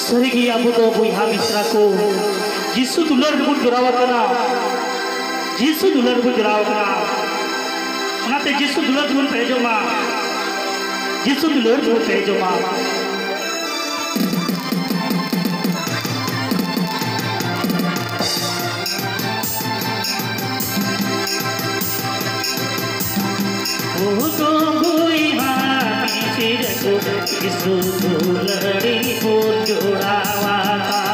स्वर्गीय बुतो बुहा मिश्रा को जिसु दुलर बुन जुरावतना जिसु दुलर बुन जुरावतना उनाते जिसु दुलर बुन पेजोमा जिसु दुलर बुन पेजोमा बुतो बुहा मिश्रा को जिसु दुलर बुन जुरावता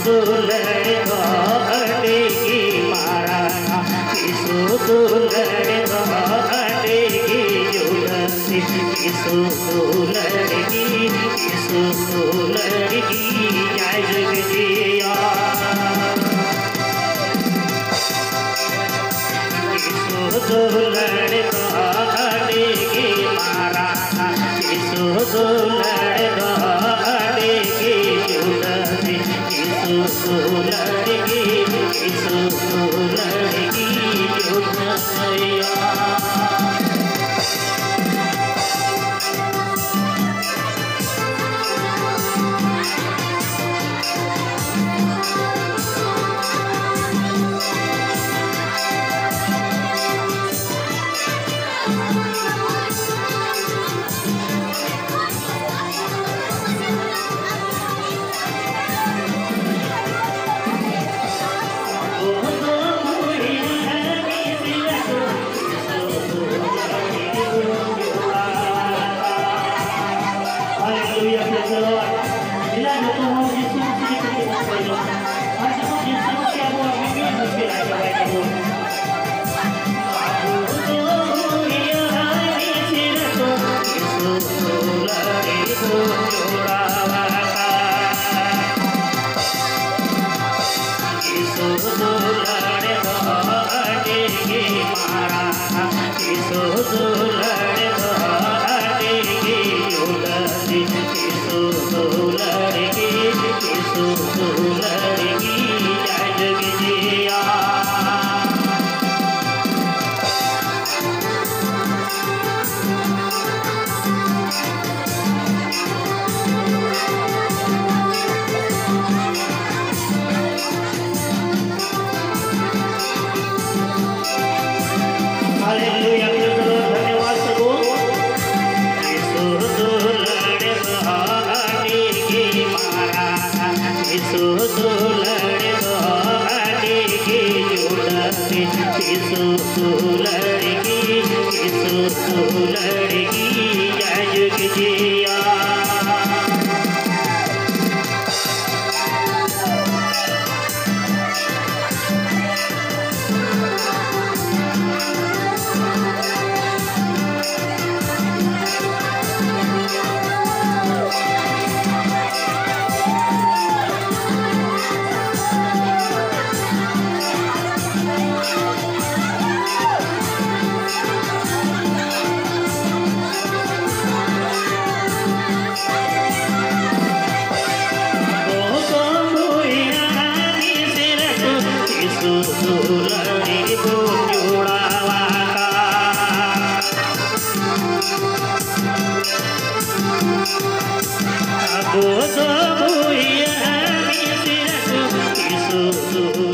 दुलड़े बाटे की माराना किसु दुलड़े बाटे की जुलसी किसु दुलड़े की जय जगजिया किसु दुलड़े बाटे की माराना किसु दुलड़े बाटे की जुलसी किसु लड़की जो नया Kisu